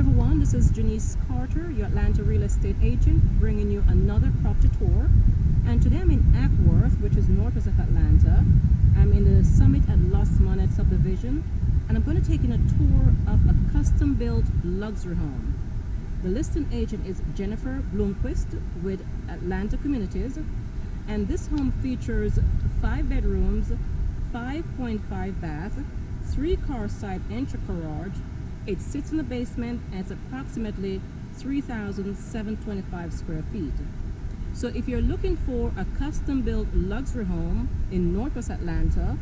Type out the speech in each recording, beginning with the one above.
everyone, this is Janice Carter, your Atlanta real estate agent, bringing you another property tour. And today I'm in Acworth, which is northwest of Atlanta. I'm in the Summit at Lost Money subdivision, and I'm going to take in a tour of a custom-built luxury home. The listing agent is Jennifer Bloomquist with Atlanta Communities, and this home features 5 bedrooms, 5.5 bath, 3-car side entry garage. It sits in the basement and it's approximately 3,725 square feet. So if you're looking for a custom-built luxury home in northwest Atlanta,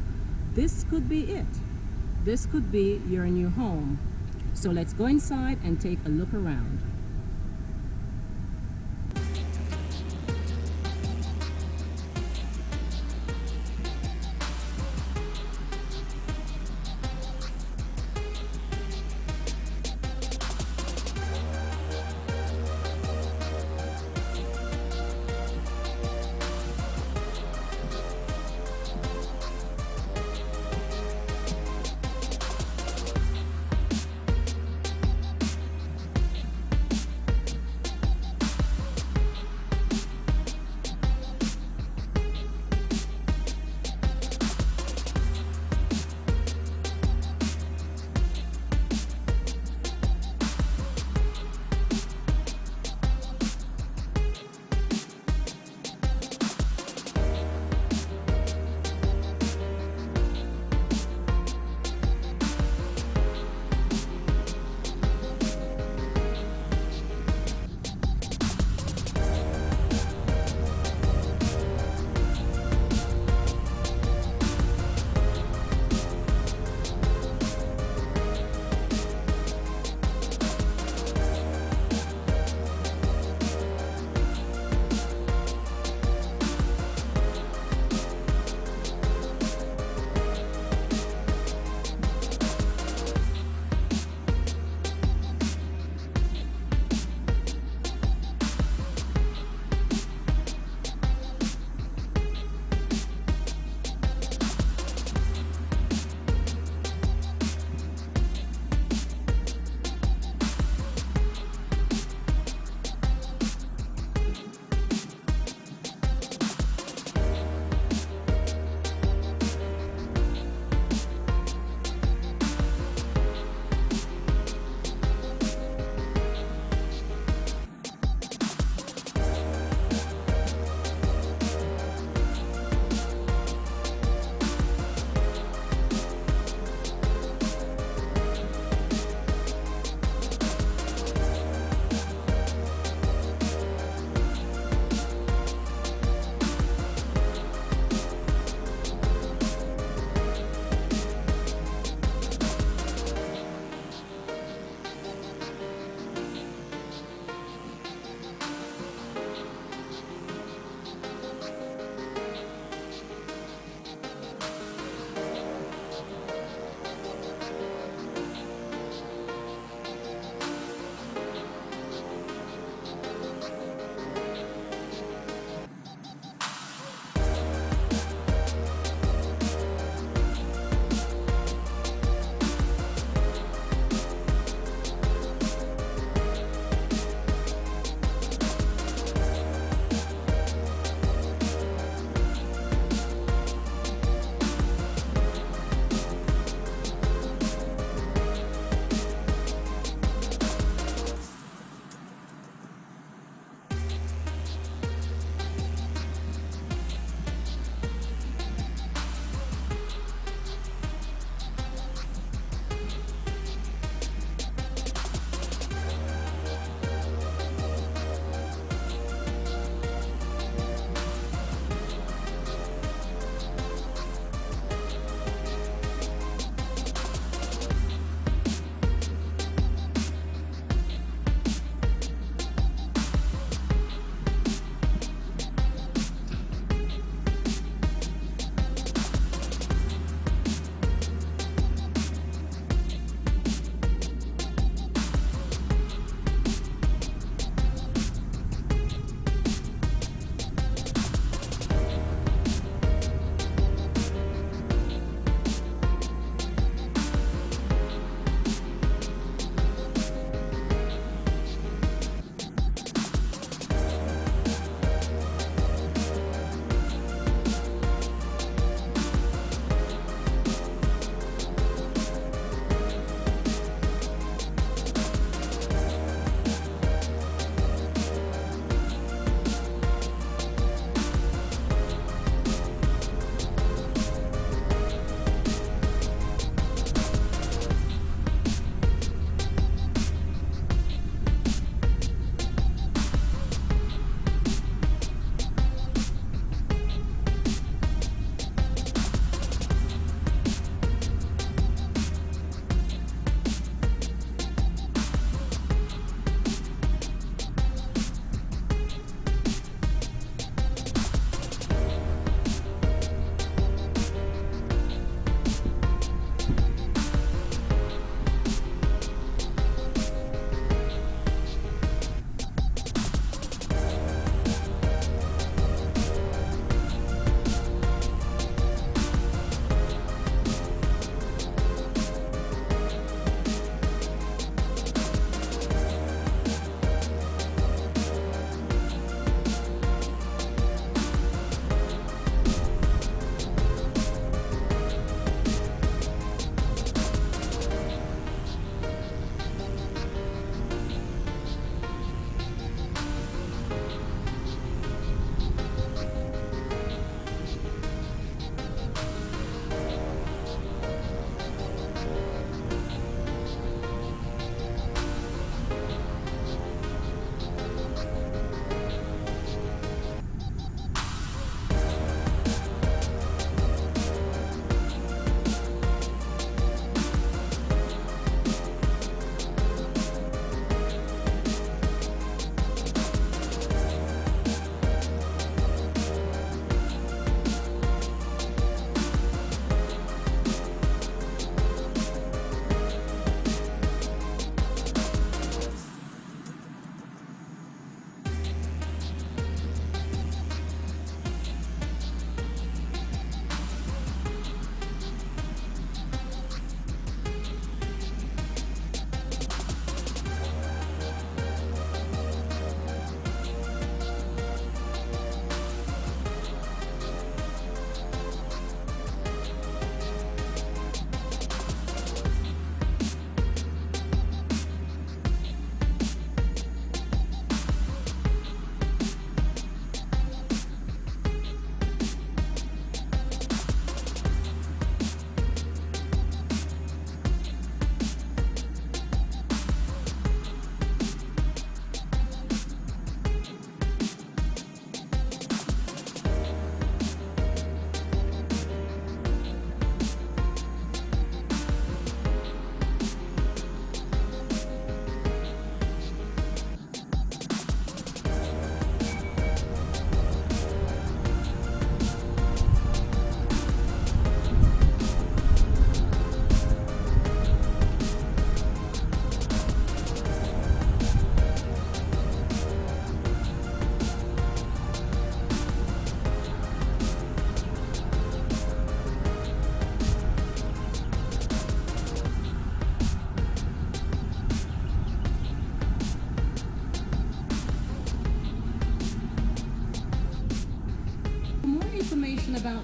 this could be it. This could be your new home. So let's go inside and take a look around.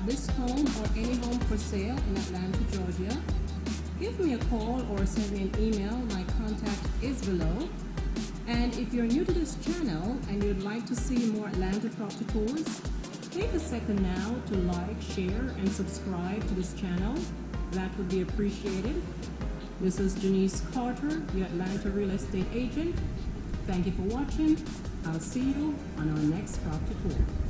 this home or any home for sale in Atlanta, Georgia, give me a call or send me an email. My contact is below. And if you're new to this channel and you'd like to see more Atlanta property tours, take a second now to like, share, and subscribe to this channel. That would be appreciated. This is Janice Carter, your Atlanta real estate agent. Thank you for watching. I'll see you on our next property tour.